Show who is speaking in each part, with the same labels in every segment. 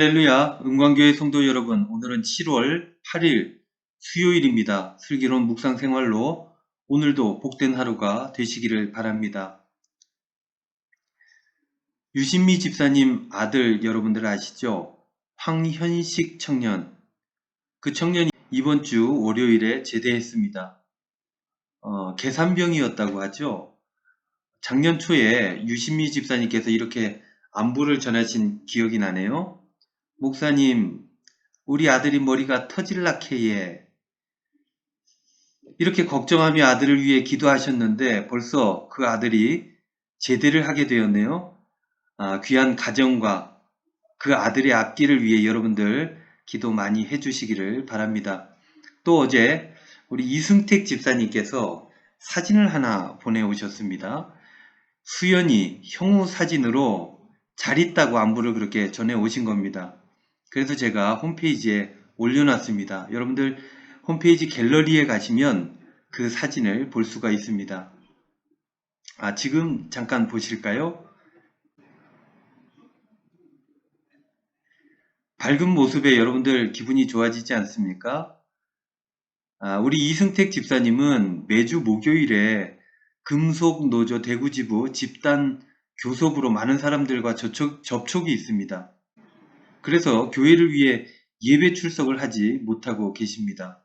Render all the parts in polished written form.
Speaker 1: 할렐루야, 은광교회 성도 여러분, 오늘은 7월 8일 수요일입니다. 슬기로운 묵상 생활로 오늘도 복된 하루가 되시기를 바랍니다. 유신미 집사님 아들 여러분들 아시죠? 황현식 청년. 그 청년이 이번 주 월요일에 제대했습니다. 계산병이었다고 하죠. 작년 초에 유신미 집사님께서 이렇게 안부를 전하신 기억이 나네요. 목사님, 우리 아들이 머리가 터질락해. 이렇게 걱정하며 아들을 위해 기도하셨는데 벌써 그 아들이 제대를 하게 되었네요. 귀한 가정과 그 아들의 앞길을 위해 여러분들 기도 많이 해주시기를 바랍니다. 또 어제 우리 이승택 집사님께서 사진을 하나 보내오셨습니다. 수연이 형우 사진으로 잘 있다고 안부를 그렇게 전해 오신 겁니다. 그래서 제가 홈페이지에 올려놨습니다. 여러분들 홈페이지 갤러리에 가시면 그 사진을 볼 수가 있습니다. 지금 잠깐 보실까요? 밝은 모습에 여러분들 기분이 좋아지지 않습니까? 우리 이승택 집사님은 매주 목요일에 금속노조 대구지부 집단 교섭으로 많은 사람들과 접촉이 있습니다. 그래서 교회를 위해 예배 출석을 하지 못하고 계십니다.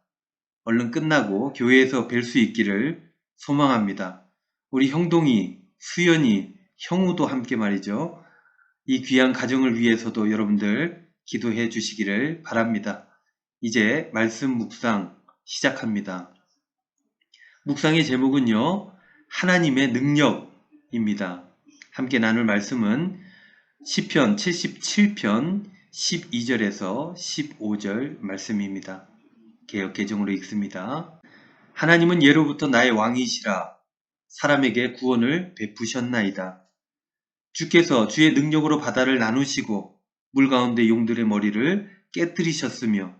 Speaker 1: 얼른 끝나고 교회에서 뵐 수 있기를 소망합니다. 우리 형동이, 수연이, 형우도 함께 말이죠. 이 귀한 가정을 위해서도 여러분들 기도해 주시기를 바랍니다. 이제 말씀 묵상 시작합니다. 묵상의 제목은요, 하나님의 능력입니다. 함께 나눌 말씀은 시편 77편 12절에서 15절 말씀입니다. 개역 개정으로 읽습니다. 하나님은 예로부터 나의 왕이시라. 사람에게 구원을 베푸셨나이다. 주께서 주의 능력으로 바다를 나누시고 물 가운데 용들의 머리를 깨뜨리셨으며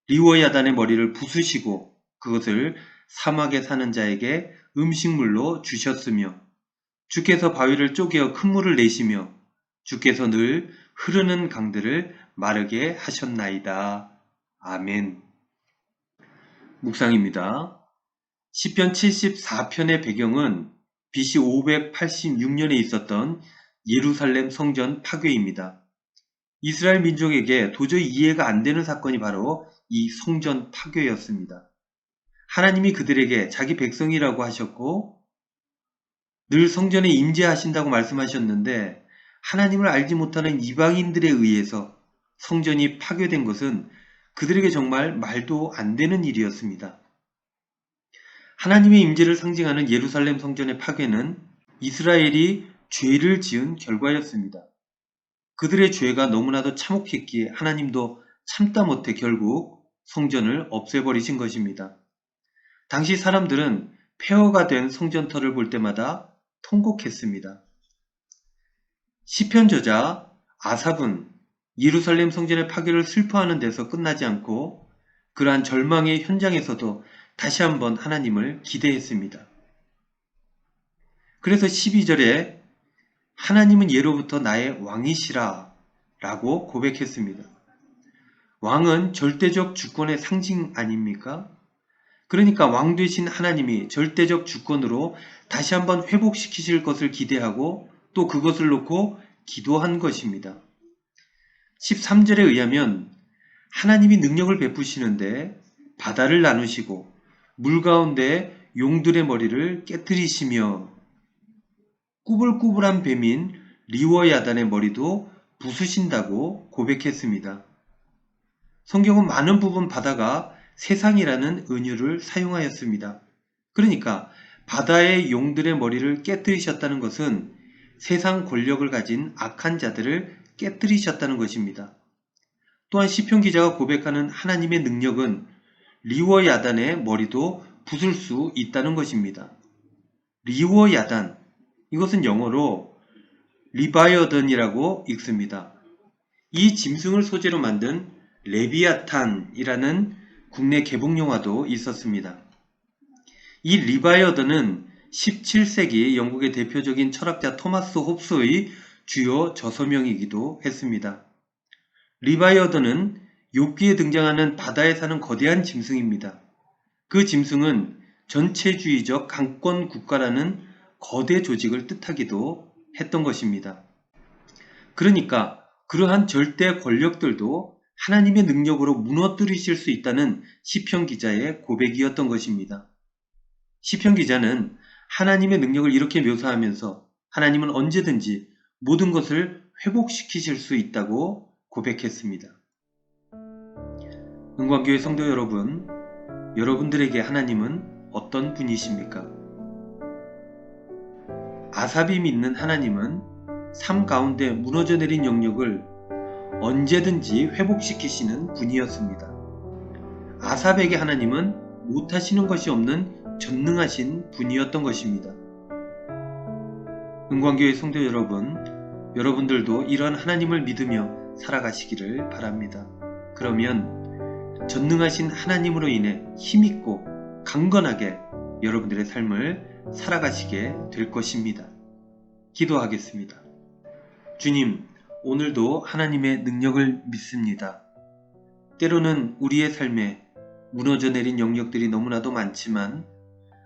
Speaker 1: 리워야단의 머리를 부수시고 그것을 사막에 사는 자에게 음식물로 주셨으며 주께서 바위를 쪼개어 큰 물을 내시며 주께서 늘 흐르는 강들을 마르게 하셨나이다. 아멘. 묵상입니다. 시편 74편의 배경은 BC 586년에 있었던 예루살렘 성전 파괴입니다. 이스라엘 민족에게 도저히 이해가 안 되는 사건이 바로 이 성전 파괴였습니다. 하나님이 그들에게 자기 백성이라고 하셨고 늘 성전에 임재하신다고 말씀하셨는데 하나님을 알지 못하는 이방인들에 의해서 성전이 파괴된 것은 그들에게 정말 말도 안 되는 일이었습니다. 하나님의 임재를 상징하는 예루살렘 성전의 파괴는 이스라엘이 죄를 지은 결과였습니다. 그들의 죄가 너무나도 참혹했기에 하나님도 참다 못해 결국 성전을 없애버리신 것입니다. 당시 사람들은 폐허가 된 성전터를 볼 때마다 통곡했습니다. 시편 저자 아삽은 예루살렘 성전의 파괴를 슬퍼하는 데서 끝나지 않고 그러한 절망의 현장에서도 다시 한번 하나님을 기대했습니다. 그래서 12절에 하나님은 예로부터 나의 왕이시라 라고 고백했습니다. 왕은 절대적 주권의 상징 아닙니까? 그러니까 왕 되신 하나님이 절대적 주권으로 다시 한번 회복시키실 것을 기대하고 또 그것을 놓고 기도한 것입니다. 13절에 의하면 하나님이 능력을 베푸시는데 바다를 나누시고 물 가운데 용들의 머리를 깨뜨리시며 꾸불꾸불한 뱀인 리워야단의 머리도 부수신다고 고백했습니다. 성경은 많은 부분 바다가 세상이라는 은유를 사용하였습니다. 그러니까 바다의 용들의 머리를 깨뜨리셨다는 것은 세상 권력을 가진 악한 자들을 깨뜨리셨다는 것입니다. 또한 시편 기자가 고백하는 하나님의 능력은 리워야단의 머리도 부술 수 있다는 것입니다. 리워야단, 이것은 영어로 리바이어던이라고 읽습니다. 이 짐승을 소재로 만든 레비아탄이라는 국내 개봉 영화도 있었습니다. 이 리바이어던은 17세기 영국의 대표적인 철학자 토마스 홉스의 주요 저서명이기도 했습니다. 리바이어던은 욥기에 등장하는 바다에 사는 거대한 짐승입니다. 그 짐승은 전체주의적 강권 국가라는 거대 조직을 뜻하기도 했던 것입니다. 그러니까 그러한 절대 권력들도 하나님의 능력으로 무너뜨리실 수 있다는 시편 기자의 고백이었던 것입니다. 시편 기자는 하나님의 능력을 이렇게 묘사하면서 하나님은 언제든지 모든 것을 회복시키실 수 있다고 고백했습니다. 은광교회 성도 여러분, 여러분들에게 하나님은 어떤 분이십니까? 아삽이 믿는 하나님은 삶 가운데 무너져 내린 영역을 언제든지 회복시키시는 분이었습니다. 아삽에게 하나님은 못하시는 것이 없는 전능하신 분이었던 것입니다. 은광교회 성도 여러분, 여러분들도 이런 하나님을 믿으며 살아가시기를 바랍니다. 그러면 전능하신 하나님으로 인해 힘있고 강건하게 여러분들의 삶을 살아가시게 될 것입니다. 기도하겠습니다. 주님, 오늘도 하나님의 능력을 믿습니다. 때로는 우리의 삶에 무너져 내린 영역들이 너무나도 많지만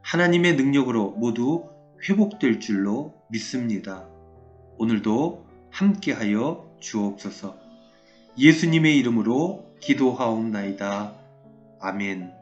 Speaker 1: 하나님의 능력으로 모두 회복될 줄로 믿습니다. 오늘도 함께하여 주옵소서. 예수님의 이름으로 기도하옵나이다. 아멘.